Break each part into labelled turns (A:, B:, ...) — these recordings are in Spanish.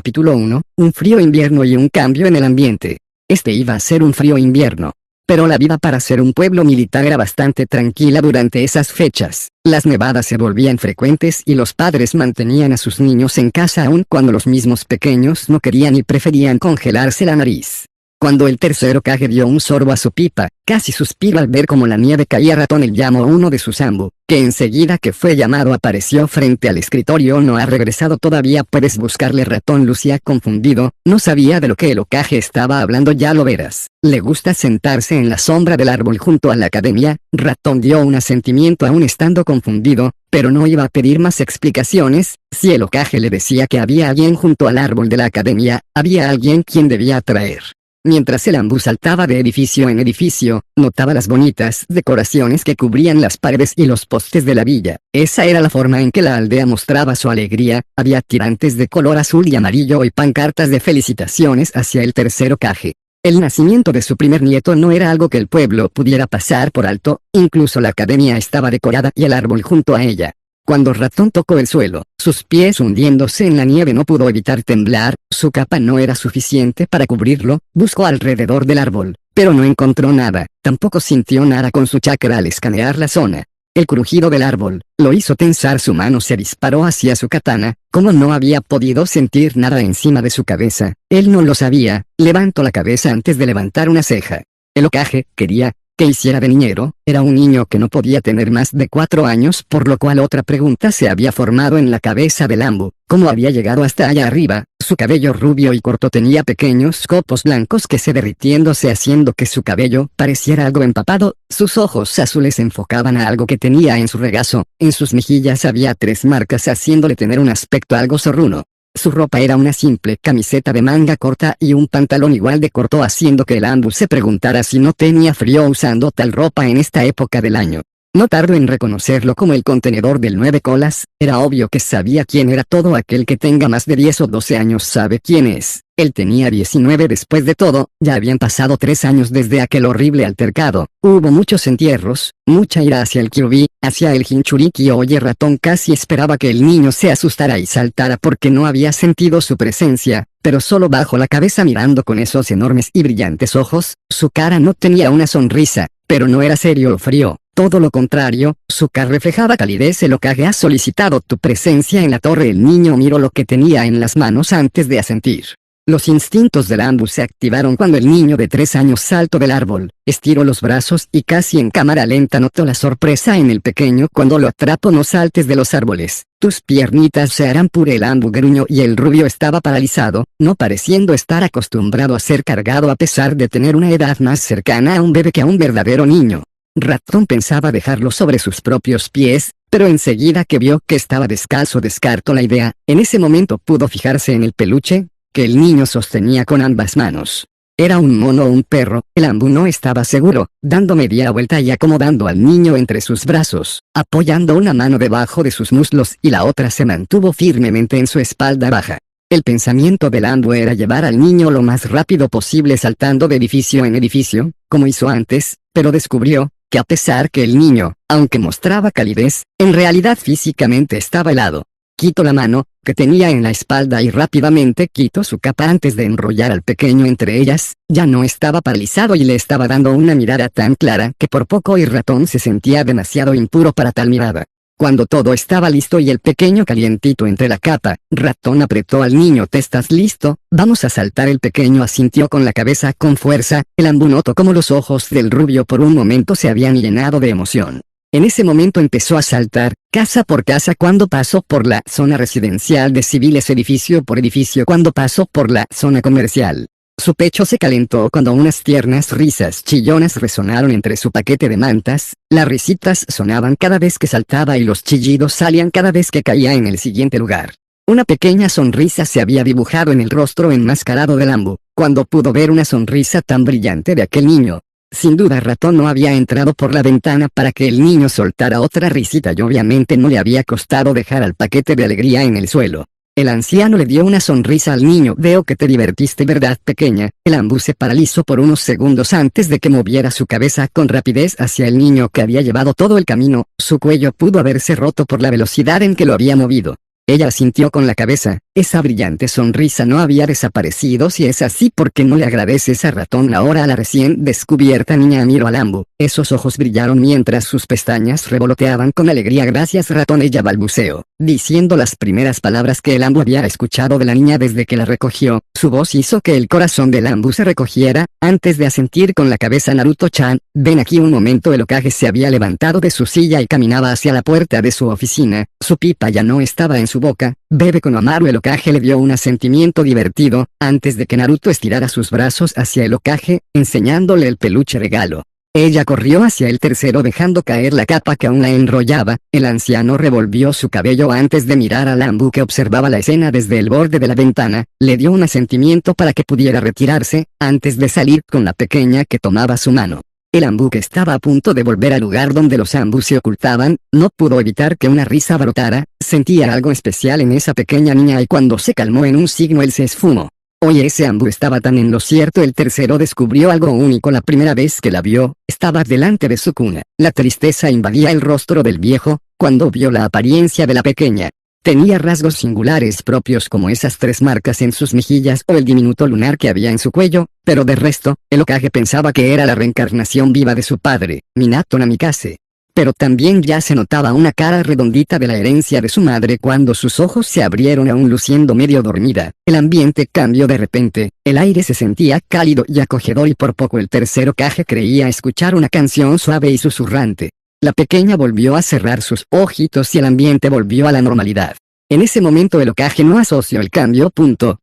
A: Capítulo 1, un frío invierno y un cambio en el ambiente. Este iba a ser un frío invierno. Pero la vida para ser un pueblo militar era bastante tranquila durante esas fechas. Las nevadas se volvían frecuentes y los padres mantenían a sus niños en casa aun cuando los mismos pequeños no querían y preferían congelarse la nariz. Cuando el tercer Hokage dio un sorbo a su pipa, casi suspiró al ver cómo la nieve caía. Ratón el llamó a uno de sus ambu, que enseguida que fue llamado apareció frente al escritorio. No ha regresado todavía, puedes buscarle. Ratón lucía confundido, no sabía de lo que el Hokage estaba hablando. Ya lo verás. Le gusta sentarse en la sombra del árbol junto a la academia. Ratón dio un asentimiento aún estando confundido, pero no iba a pedir más explicaciones. Si el Hokage le decía que había alguien junto al árbol de la academia, había alguien quien debía atraer. Mientras el ambu saltaba de edificio en edificio, notaba las bonitas decoraciones que cubrían las paredes y los postes de la villa. Esa era la forma en que la aldea mostraba su alegría. Había tirantes de color azul y amarillo y pancartas de felicitaciones hacia el tercer Hokage. El nacimiento de su primer nieto no era algo que el pueblo pudiera pasar por alto, incluso la academia estaba decorada y el árbol junto a ella. Cuando Ratón tocó el suelo, sus pies hundiéndose en la nieve, no pudo evitar temblar. Su capa no era suficiente para cubrirlo. Buscó alrededor del árbol, pero no encontró nada. Tampoco sintió nada con su chakra al escanear la zona. El crujido del árbol lo hizo tensar. Su mano se disparó hacia su katana. Como no había podido sentir nada encima de su cabeza, él no lo sabía. Levantó la cabeza antes de levantar una ceja. El Hokage quería que hiciera de niñero. Era un niño que no podía tener más de 4 años, por lo cual otra pregunta se había formado en la cabeza del ambu: ¿cómo había llegado hasta allá arriba? Su cabello rubio y corto tenía pequeños copos blancos que se derritiéndose haciendo que su cabello pareciera algo empapado. Sus ojos azules enfocaban a algo que tenía en su regazo. En sus mejillas había 3 marcas haciéndole tener un aspecto algo zorruno. Su ropa era una simple camiseta de manga corta y un pantalón igual de corto, haciendo que el ambu se preguntara si no tenía frío usando tal ropa en esta época del año. No tardó en reconocerlo como el contenedor del 9 colas. Era obvio que sabía quién era. Todo aquel que tenga más de 10 o 12 años sabe quién es. Él tenía 19 después de todo. Ya habían pasado 3 años desde aquel horrible altercado. Hubo muchos entierros, mucha ira hacia el Kyuubi, hacia el Jinchuriki. Oye, Ratón casi esperaba que el niño se asustara y saltara porque no había sentido su presencia, pero solo bajó la cabeza mirando con esos enormes y brillantes ojos. Su cara no tenía una sonrisa, pero no era serio o frío. Todo lo contrario, su cara reflejaba calidez. El Hokage ha solicitado tu presencia en la torre. El niño miró lo que tenía en las manos antes de asentir. Los instintos del ambu se activaron cuando el niño de 3 años saltó del árbol, estiró los brazos y casi en cámara lenta notó la sorpresa en el pequeño cuando lo atrapó. No saltes de los árboles, tus piernitas se harán puré. El ambu gruñó y el rubio estaba paralizado, no pareciendo estar acostumbrado a ser cargado a pesar de tener una edad más cercana a un bebé que a un verdadero niño. Ratón pensaba dejarlo sobre sus propios pies, pero enseguida que vio que estaba descalzo descartó la idea. En ese momento pudo fijarse en el peluche que el niño sostenía con ambas manos. ¿Era un mono o un perro? El ambu no estaba seguro, dando media vuelta y acomodando al niño entre sus brazos, apoyando una mano debajo de sus muslos y la otra se mantuvo firmemente en su espalda baja. El pensamiento del ambu era llevar al niño lo más rápido posible saltando de edificio en edificio, como hizo antes, pero descubrió que a pesar que el niño, aunque mostraba calidez, en realidad físicamente estaba helado. Quitó la mano que tenía en la espalda y rápidamente quitó su capa antes de enrollar al pequeño entre ellas. Ya no estaba paralizado y le estaba dando una mirada tan clara que por poco y Ratón se sentía demasiado impuro para tal mirada. Cuando todo estaba listo y el pequeño calientito entre la capa, Ratón apretó al niño. ¿Te estás listo? Vamos a saltar. El pequeño asintió con la cabeza con fuerza. El ambu notó como los ojos del rubio por un momento se habían llenado de emoción. En ese momento empezó a saltar, casa por casa cuando pasó por la zona residencial de civiles, edificio por edificio cuando pasó por la zona comercial. Su pecho se calentó cuando unas tiernas risas chillonas resonaron entre su paquete de mantas. Las risitas sonaban cada vez que saltaba y los chillidos salían cada vez que caía en el siguiente lugar. Una pequeña sonrisa se había dibujado en el rostro enmascarado del ambu, cuando pudo ver una sonrisa tan brillante de aquel niño. Sin duda Ratón no había entrado por la ventana para que el niño soltara otra risita y obviamente no le había costado dejar al paquete de alegría en el suelo. El anciano le dio una sonrisa al niño. Veo que te divertiste, ¿verdad, pequeña? El ambu se paralizó por unos segundos antes de que moviera su cabeza con rapidez hacia el niño que había llevado todo el camino. Su cuello pudo haberse roto por la velocidad en que lo había movido. Ella asintió con la cabeza. Esa brillante sonrisa no había desaparecido. Si es así, ¿por qué no le agradeces a Ratón ahora? A la recién descubierta niña miró a Lambu. Esos ojos brillaron mientras sus pestañas revoloteaban con alegría. Gracias, Ratón, ella balbuceó, diciendo las primeras palabras que Lambu había escuchado de la niña desde que la recogió. Su voz hizo que el corazón de Lambu se recogiera. Antes de asentir con la cabeza, Naruto-chan, ven aquí un momento. El Hokage se había levantado de su silla y caminaba hacia la puerta de su oficina. Su pipa ya no estaba en su boca. Bebe con Amaru. El Hokage le dio un asentimiento divertido, antes de que Naruto estirara sus brazos hacia el Hokage, enseñándole el peluche regalo. Ella corrió hacia el tercero dejando caer la capa que aún la enrollaba. El anciano revolvió su cabello antes de mirar a Lambu, que observaba la escena desde el borde de la ventana. Le dio un asentimiento para que pudiera retirarse, antes de salir con la pequeña que tomaba su mano. El Lambu, que estaba a punto de volver al lugar donde los ambos se ocultaban, no pudo evitar que una risa brotara. Sentía algo especial en esa pequeña niña, y cuando se calmó en un signo él se esfumó. Oye, ese Ambu estaba tan en lo cierto. El tercero descubrió algo único la primera vez que la vio. Estaba delante de su cuna. La tristeza invadía el rostro del viejo, cuando vio la apariencia de la pequeña. Tenía rasgos singulares propios, como esas 3 marcas en sus mejillas o el diminuto lunar que había en su cuello, pero de resto, el Hokage pensaba que era la reencarnación viva de su padre, Minato Namikaze. Pero también ya se notaba una cara redondita de la herencia de su madre cuando sus ojos se abrieron aún luciendo medio dormida. El ambiente cambió de repente, el aire se sentía cálido y acogedor, y por poco el tercer Hokage creía escuchar una canción suave y susurrante. La pequeña volvió a cerrar sus ojitos y el ambiente volvió a la normalidad. En ese momento el Hokage no asoció el cambio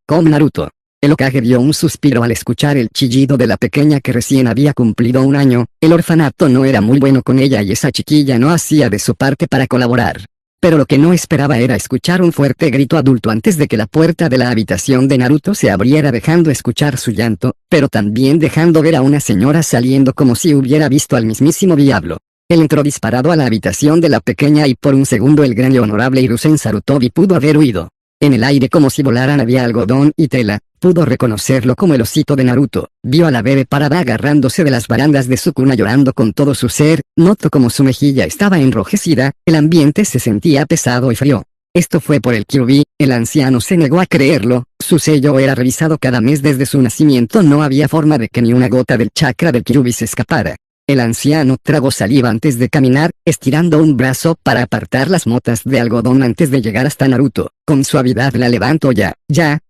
A: con Naruto. El Hokage dio un suspiro al escuchar el chillido de la pequeña que recién había cumplido 1 año. El orfanato no era muy bueno con ella y esa chiquilla no hacía de su parte para colaborar. Pero lo que no esperaba era escuchar un fuerte grito adulto antes de que la puerta de la habitación de Naruto se abriera, dejando escuchar su llanto, pero también dejando ver a una señora saliendo como si hubiera visto al mismísimo diablo. Él entró disparado a la habitación de la pequeña y por un segundo el gran y honorable Hiruzen Sarutobi pudo haber huido. En el aire, como si volaran, había algodón y tela. Pudo reconocerlo como el osito de Naruto. Vio a la bebé parada agarrándose de las barandas de su cuna llorando con todo su ser. Notó como su mejilla estaba enrojecida. El ambiente se sentía pesado y frío. Esto fue por el Kyuubi. El anciano se negó a creerlo. Su sello era revisado cada mes desde su nacimiento. No había forma de que ni una gota del chakra del Kyuubi se escapara. El anciano tragó saliva antes de caminar, estirando un brazo para apartar las motas de algodón antes de llegar hasta Naruto. Con suavidad la levantó. Ya,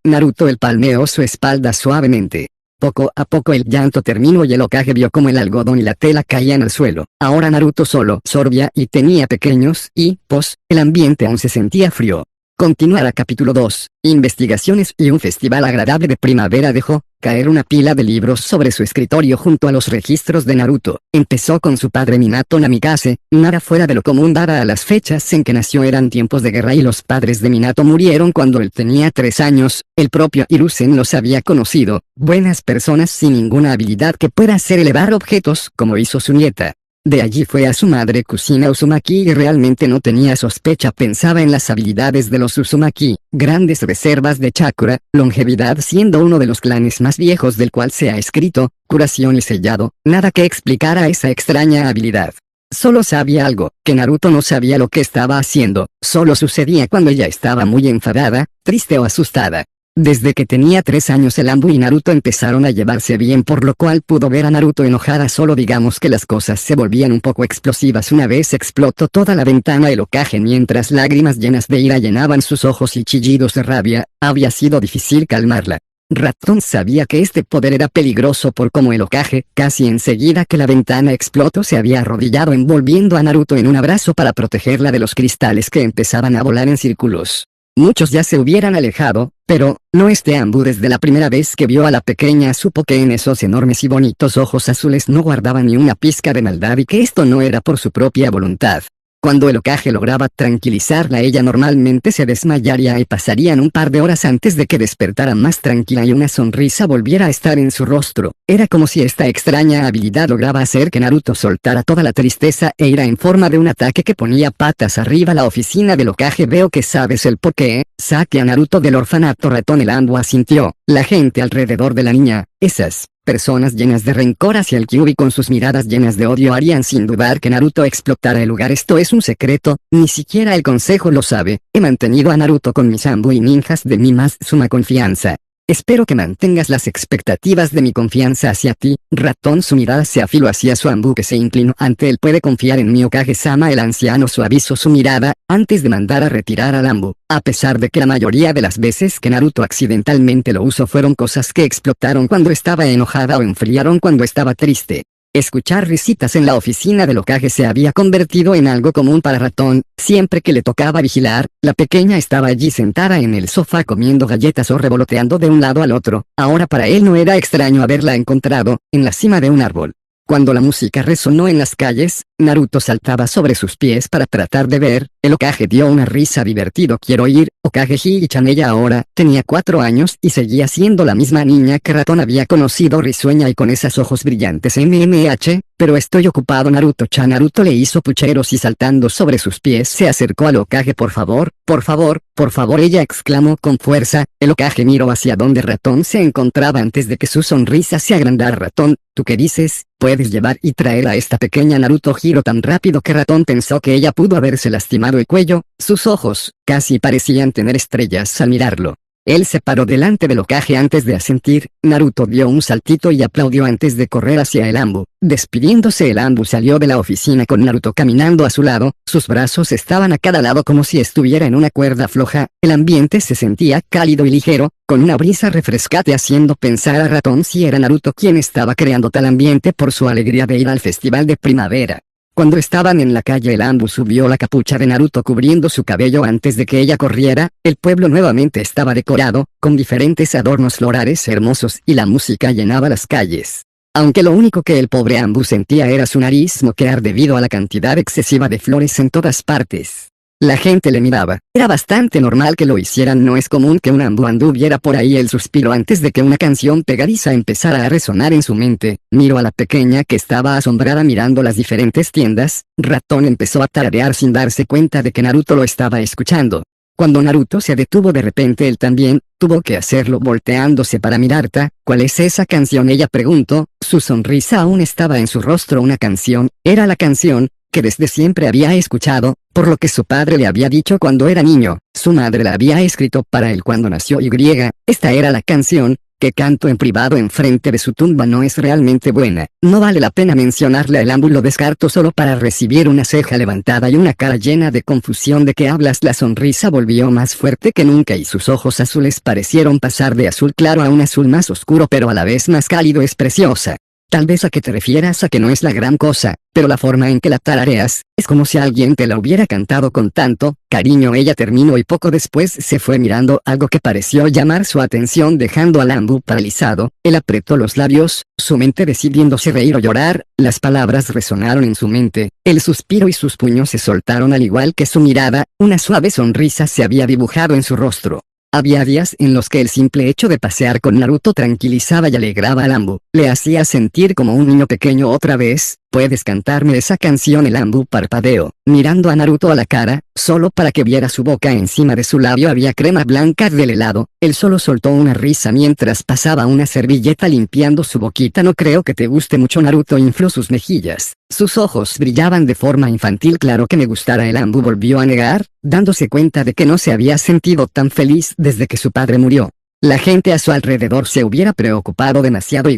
A: Naruto. Él palmeó su espalda suavemente. Poco a poco el llanto terminó y el Hokage vio como el algodón y la tela caían al suelo. Ahora Naruto solo sorbía y tenía pequeños hipos. El ambiente aún se sentía frío. Continuará capítulo 2, investigaciones y un festival agradable de primavera. Dejó caer una pila de libros sobre su escritorio junto a los registros de Naruto. Empezó con su padre Minato Namikaze, nada fuera de lo común dada a las fechas en que nació. Eran tiempos de guerra y los padres de Minato murieron cuando él tenía 3 años, el propio Hiruzen los había conocido, buenas personas sin ninguna habilidad que pueda hacer elevar objetos como hizo su nieta. De allí fue a su madre Kusina Uzumaki y realmente no tenía sospecha. Pensaba en las habilidades de los Uzumaki, grandes reservas de chakra, longevidad siendo uno de los clanes más viejos del cual se ha escrito, curación y sellado, nada que explicara esa extraña habilidad. Solo sabía algo, que Naruto no sabía lo que estaba haciendo, solo sucedía cuando ella estaba muy enfadada, triste o asustada. Desde que tenía 3 años el Ambu y Naruto empezaron a llevarse bien, por lo cual pudo ver a Naruto enojada. Solo digamos que las cosas se volvían un poco explosivas. Una vez explotó toda la ventana el Hokage mientras lágrimas llenas de ira llenaban sus ojos y chillidos de rabia. Había sido difícil calmarla. Ratón sabía que este poder era peligroso por como el Hokage, casi enseguida que la ventana explotó, se había arrodillado envolviendo a Naruto en un abrazo para protegerla de los cristales que empezaban a volar en círculos. Muchos ya se hubieran alejado, pero no este Ambu. Desde la primera vez que vio a la pequeña supo que en esos enormes y bonitos ojos azules no guardaba ni una pizca de maldad y que esto no era por su propia voluntad. Cuando el Hokage lograba tranquilizarla, ella normalmente se desmayaría y pasarían un par de horas antes de que despertara más tranquila y una sonrisa volviera a estar en su rostro. Era como si esta extraña habilidad lograba hacer que Naruto soltara toda la tristeza e ira en forma de un ataque que ponía patas arriba la oficina del Hokage. Veo que sabes el porqué. Saque a Naruto del orfanato. Ratón. El Ambu asintió. La gente alrededor de la niña, esas personas llenas de rencor hacia el Kyuubi con sus miradas llenas de odio harían sin dudar que Naruto explotara el lugar. Esto es un secreto, ni siquiera el consejo lo sabe. He mantenido a Naruto con mis Anbu y ninjas de mi más suma confianza. Espero que mantengas las expectativas de mi confianza hacia ti, ratón. Su mirada se afiló hacia su Anbu que se inclinó ante él. Puede confiar en mí, Hokage-sama. El anciano suavizó su mirada, antes de mandar a retirar al Anbu. A pesar de que la mayoría de las veces que Naruto accidentalmente lo usó fueron cosas que explotaron cuando estaba enojada o enfriaron cuando estaba triste. Escuchar risitas en la oficina del Hokage se había convertido en algo común para Ratón. Siempre que le tocaba vigilar, la pequeña estaba allí sentada en el sofá comiendo galletas o revoloteando de un lado al otro. Ahora para él no era extraño haberla encontrado, en la cima de un árbol. Cuando la música resonó en las calles, Naruto saltaba sobre sus pies para tratar de ver. El Hokage dio una risa divertido. Quiero ir, Hokage Hii-chan. Ella ahora tenía 4 años y seguía siendo la misma niña que Ratón había conocido, risueña y con esos ojos brillantes. Pero estoy ocupado, Naruto-chan. Naruto le hizo pucheros y saltando sobre sus pies se acercó al Hokage. Por favor, ella exclamó con fuerza. El Hokage miró hacia donde Ratón se encontraba antes de que su sonrisa se agrandara. Ratón, ¿tú qué dices? Puedes llevar y traer a esta pequeña. Naruto giró tan rápido que Ratón pensó que ella pudo haberse lastimado el cuello. Sus ojos casi parecían tener estrellas al mirarlo. Él se paró delante del Hokage antes de asentir. Naruto dio un saltito y aplaudió antes de correr hacia el Anbu. Despidiéndose, el Anbu salió de la oficina con Naruto caminando a su lado. Sus brazos estaban a cada lado como si estuviera en una cuerda floja. El ambiente se sentía cálido y ligero, con una brisa refrescante haciendo pensar a Ratón si era Naruto quien estaba creando tal ambiente por su alegría de ir al festival de primavera. Cuando estaban en la calle, el Anbu subió la capucha de Naruto cubriendo su cabello antes de que ella corriera. El pueblo nuevamente estaba decorado, con diferentes adornos florales hermosos y la música llenaba las calles. Aunque lo único que el pobre Anbu sentía era su nariz moquear debido a la cantidad excesiva de flores en todas partes. La gente le miraba. Era bastante normal que lo hicieran. No es común que un Anbu anduviera por ahí. Él suspiró antes de que una canción pegadiza empezara a resonar en su mente. Miró a la pequeña que estaba asombrada mirando las diferentes tiendas. Ratón empezó a tararear sin darse cuenta de que Naruto lo estaba escuchando. Cuando Naruto se detuvo de repente, él también tuvo que hacerlo volteándose para mirarla. ¿Cuál es esa canción?, ella preguntó. Su sonrisa aún estaba en su rostro. Una canción. Era la canción que desde siempre había escuchado, por lo que su padre le había dicho cuando era niño. Su madre la había escrito para él cuando nació. Esta era la canción que canto en privado enfrente de su tumba. No es realmente buena. No vale la pena mencionarla. El Anbu lo descartó solo para recibir una ceja levantada y una cara llena de confusión. ¿De qué hablas? La sonrisa volvió más fuerte que nunca y sus ojos azules parecieron pasar de azul claro a un azul más oscuro pero a la vez más cálido. Es preciosa. Tal vez a que te refieras a que no es la gran cosa, pero la forma en que la tarareas, es como si alguien te la hubiera cantado con tanto cariño. Ella terminó y poco después se fue mirando algo que pareció llamar su atención, dejando al Anbu paralizado. Él apretó los labios, su mente decidiendo si reír o llorar. Las palabras resonaron en su mente, el suspiro y sus puños se soltaron al igual que su mirada. Una suave sonrisa se había dibujado en su rostro. Había días en los que el simple hecho de pasear con Naruto tranquilizaba y alegraba al Anbu. Le hacía sentir como un niño pequeño. Otra vez, ¿puedes cantarme esa canción? El Anbu parpadeó, mirando a Naruto a la cara, solo para que viera su boca. Encima de su labio había crema blanca del helado. Él solo soltó una risa mientras pasaba una servilleta limpiando su boquita. No creo que te guste mucho. Naruto infló sus mejillas. Sus ojos brillaban de forma infantil. Claro que me gustara. El Anbu volvió a negar, dándose cuenta de que no se había sentido tan feliz desde que su padre murió. La gente a su alrededor se hubiera preocupado demasiado.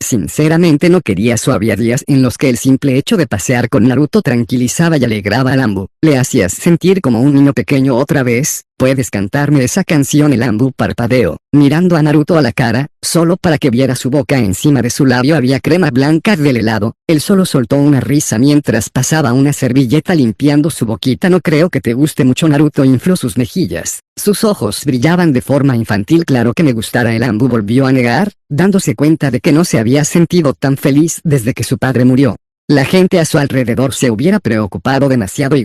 A: Sinceramente no quería eso. Había días en los que el simple hecho de pasear con Naruto tranquilizaba y alegraba al Anbu. Le hacías sentir como un niño pequeño. Otra vez, ¿puedes cantarme esa canción? El Anbu parpadeó, mirando a Naruto a la cara, solo para que viera su boca. Encima de su labio había crema blanca del helado. Él solo soltó una risa mientras pasaba una servilleta limpiando su boquita. No creo que te guste mucho. Naruto infló sus mejillas. Sus ojos brillaban de forma infantil. Claro que me gustara. El Anbu volvió a negar, dándose cuenta de que no se había sentido tan feliz desde que su padre murió. La gente a su alrededor se hubiera preocupado demasiado.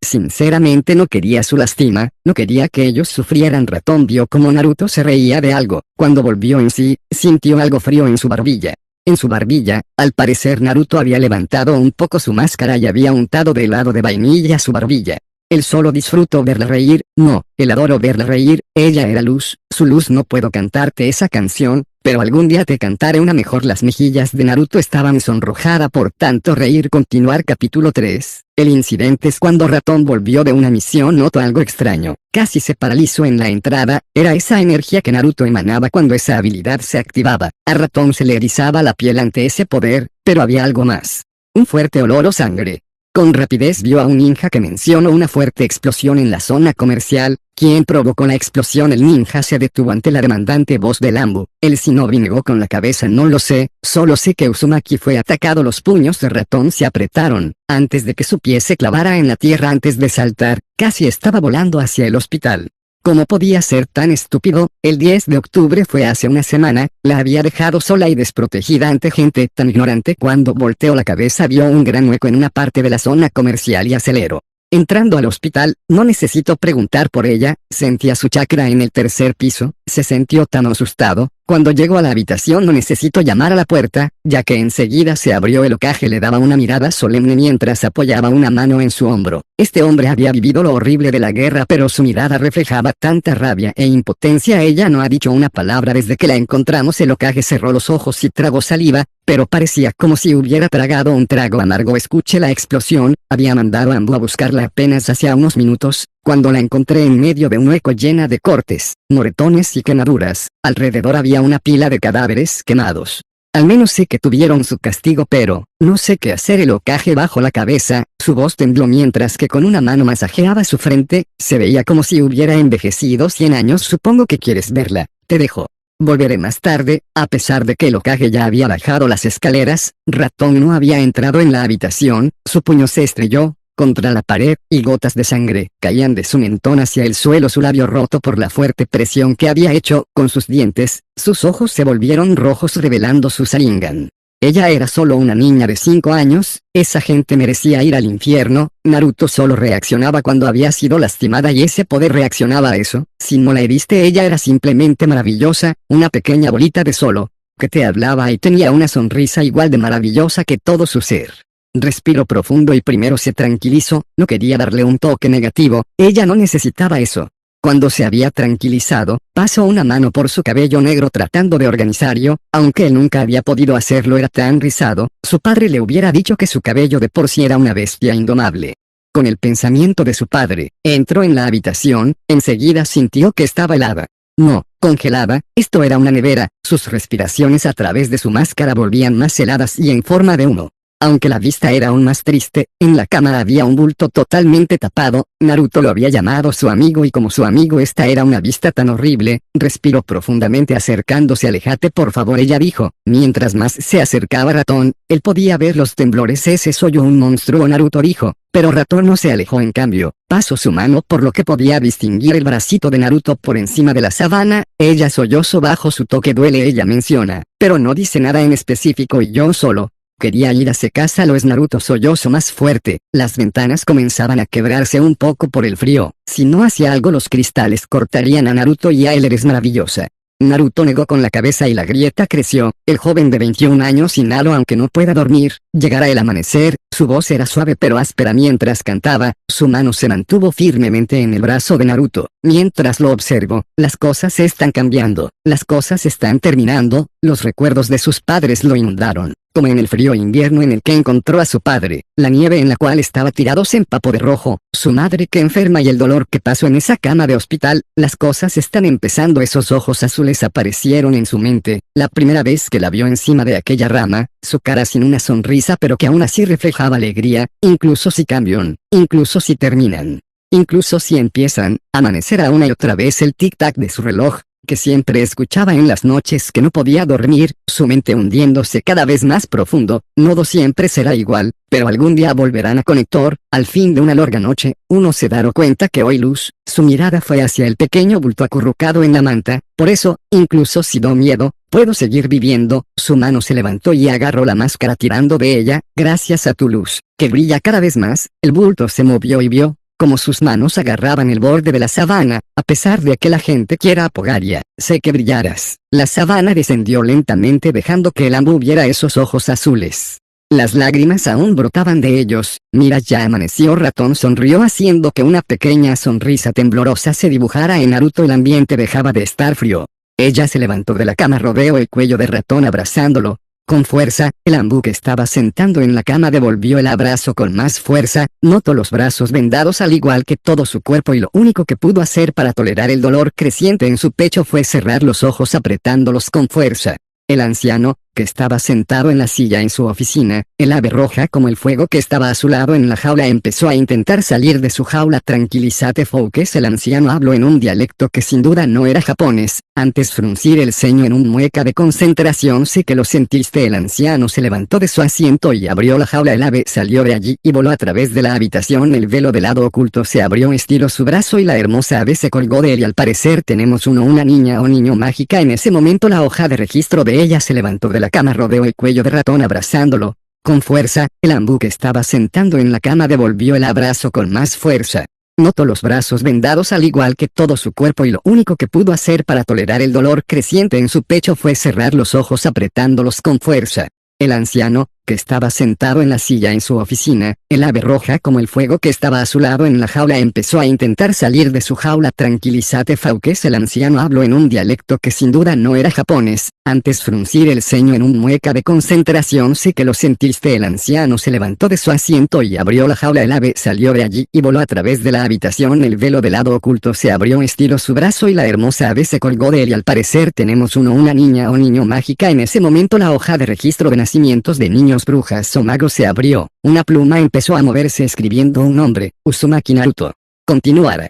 A: Sinceramente no quería su lástima, no quería que ellos sufrieran. Ratón vio como Naruto se reía de algo. Cuando volvió en sí, sintió algo frío en su barbilla. En su barbilla, al parecer Naruto había levantado un poco su máscara y había untado de helado de vainilla su barbilla. Él solo disfrutó verla reír. No, él adoró verla reír. Ella era luz, su luz. No puedo cantarte esa canción, pero algún día te cantaré una mejor. Las mejillas de Naruto estaban sonrojadas por tanto reír. Continuar capítulo 3. El incidente es cuando Ratón volvió de una misión. Notó algo extraño, casi se paralizó en la entrada. Era esa energía que Naruto emanaba cuando esa habilidad se activaba. A Ratón se le erizaba la piel ante ese poder, pero había algo más. Un fuerte olor a sangre. Con rapidez vio a un ninja que mencionó una fuerte explosión en la zona comercial. ¿Quién provocó la explosión? El ninja se detuvo ante la demandante voz de Lambu. El shinobi negó con la cabeza. No lo sé, solo sé que Uzumaki fue atacado. Los puños de Ratón se apretaron, antes de que su pie se clavara en la tierra. Antes de saltar, casi estaba volando hacia el hospital. ¿Cómo podía ser tan estúpido? El 10 de octubre fue hace una semana, la había dejado sola y desprotegida ante gente tan ignorante. Cuando volteó la cabeza vio un gran hueco en una parte de la zona comercial y aceleró. Entrando al hospital, no necesito preguntar por ella, sentía su chakra en el tercer piso, se sintió tan asustado. Cuando llegó a la habitación no necesito llamar a la puerta, ya que enseguida se abrió. El Hokage le daba una mirada solemne mientras apoyaba una mano en su hombro. Este hombre había vivido lo horrible de la guerra, pero su mirada reflejaba tanta rabia e impotencia. Ella no ha dicho una palabra desde que la encontramos. El Hokage cerró los ojos y tragó saliva, pero parecía como si hubiera tragado un trago amargo. Escuché la explosión, había mandado a Ambu a buscarla apenas hacía unos minutos, cuando la encontré en medio de un hueco llena de cortes, moretones y quemaduras. Alrededor había una pila de cadáveres quemados. Al menos sé que tuvieron su castigo, pero no sé qué hacer. El Hokage bajó la cabeza, su voz tembló mientras que con una mano masajeaba su frente. Se veía como si hubiera envejecido 100 años. Supongo que quieres verla, te dejo. Volveré más tarde. A pesar de que el Hokage ya había bajado las escaleras, Ratón no había entrado en la habitación. Su puño se estrelló contra la pared, y gotas de sangre caían de su mentón hacia el suelo. Su labio roto por la fuerte presión que había hecho con sus dientes, sus ojos se volvieron rojos revelando su Sharingan. Ella era solo una niña de 5 años, esa gente merecía ir al infierno. Naruto solo reaccionaba cuando había sido lastimada y ese poder reaccionaba a eso. Si no la heriste, ella era simplemente maravillosa, una pequeña bolita de solo, que te hablaba y tenía una sonrisa igual de maravillosa que todo su ser. Respiró profundo y primero se tranquilizó. No quería darle un toque negativo, ella no necesitaba eso. Cuando se había tranquilizado, pasó una mano por su cabello negro tratando de organizarlo. Aunque él nunca había podido hacerlo, era tan rizado, su padre le hubiera dicho que su cabello de por sí era una bestia indomable. Con el pensamiento de su padre, entró en la habitación. Enseguida sintió que estaba helada. No, congelada. Esto era una nevera. Sus respiraciones a través de su máscara volvían más heladas y en forma de humo. Aunque la vista era aún más triste, en la cama había un bulto totalmente tapado. Naruto lo había llamado su amigo y como su amigo esta era una vista tan horrible. Respiró profundamente acercándose. Aléjate por favor, ella dijo. Mientras más se acercaba Ratón, él podía ver los temblores. Ese soy yo, un monstruo, Naruto dijo. Pero Ratón no se alejó. En cambio, pasó su mano por lo que podía distinguir el bracito de Naruto por encima de la sábana. Ella sollozó bajo su toque. Duele, ella menciona, pero no dice nada en específico. Y yo solo quería ir a su casa. Lo es. Naruto sollozó más fuerte. Las ventanas comenzaban a quebrarse un poco por el frío. Si no hacía algo los cristales cortarían a Naruto y a él. Eres maravillosa. Naruto negó con la cabeza y la grieta creció. El joven de 21 años inhaló aunque no pueda dormir. Llegará el amanecer. Su voz era suave pero áspera mientras cantaba. Su mano se mantuvo firmemente en el brazo de Naruto. Mientras lo observó, las cosas están cambiando. Las cosas están terminando. Los recuerdos de sus padres lo inundaron. Como en el frío invierno en el que encontró a su padre, la nieve en la cual estaba tirado se empapó de rojo, su madre que enferma y el dolor que pasó en esa cama de hospital. Las cosas están empezando. Esos ojos azules aparecieron en su mente, la primera vez que la vio encima de aquella rama, su cara sin una sonrisa pero que aún así reflejaba alegría. Incluso si cambian, incluso si terminan, incluso si empiezan, amanecerá una y otra vez. El tic-tac de su reloj, que siempre escuchaba en las noches que no podía dormir, su mente hundiéndose cada vez más profundo. Todo siempre será igual, pero algún día volverán a conectar. Al fin de una larga noche, uno se dará cuenta que hoy luz. Su mirada fue hacia el pequeño bulto acurrucado en la manta. Por eso, incluso si do miedo, puedo seguir viviendo. Su mano se levantó y agarró la máscara tirando de ella. Gracias a tu luz, que brilla cada vez más. El bulto se movió y vio como sus manos agarraban el borde de la sabana. A pesar de que la gente quiera apoyarla, sé que brillarás. La sabana descendió lentamente dejando que el Ambu viera esos ojos azules. Las lágrimas aún brotaban de ellos. Mira, ya amaneció. Ratón sonrió haciendo que una pequeña sonrisa temblorosa se dibujara en Naruto. El ambiente dejaba de estar frío. Ella se levantó de la cama, rodeó el cuello de ratón abrazándolo. Con fuerza, el ambú que estaba sentado en la cama devolvió el abrazo con más fuerza, notó los brazos vendados al igual que todo su cuerpo y lo único que pudo hacer para tolerar el dolor creciente en su pecho fue cerrar los ojos apretándolos con fuerza. El anciano, que estaba sentado en la silla en su oficina, el ave roja como el fuego que estaba a su lado en la jaula empezó a intentar salir de su jaula. Tranquilízate Focus, el anciano habló en un dialecto que sin duda no era japonés, antes fruncir el ceño en un mueca de concentración. Sé que lo sentiste. El anciano se levantó de su asiento y abrió la jaula. El ave salió de allí y voló a través de la habitación. El velo del lado oculto se abrió, estiró su brazo y la hermosa ave se colgó de él y al parecer tenemos una niña o niño mágica. En ese momento la hoja de registro de ella se levantó de la cama, rodeó el cuello de ratón abrazándolo. Con fuerza, el ambú que estaba sentado en la cama devolvió el abrazo con más fuerza. Notó los brazos vendados al igual que todo su cuerpo y lo único que pudo hacer para tolerar el dolor creciente en su pecho fue cerrar los ojos apretándolos con fuerza. El anciano, que estaba sentado en la silla en su oficina, el ave roja como el fuego que estaba a su lado en la jaula empezó a intentar salir de su jaula. Tranquilízate Focus, el anciano habló en un dialecto que sin duda no era japonés, antes fruncir el ceño en un mueca de concentración. Sé que lo sentiste. El anciano se levantó de su asiento y abrió la jaula. El ave salió de allí y voló a través de la habitación. El velo del lado oculto se abrió, estiró su brazo y la hermosa ave se colgó de él y al parecer tenemos una niña o niño mágica. En ese momento la hoja de registro de nacimientos de niños, brujas o magos se abrió. Una pluma empezó a moverse escribiendo un nombre: Uzumaki Naruto. Continuar.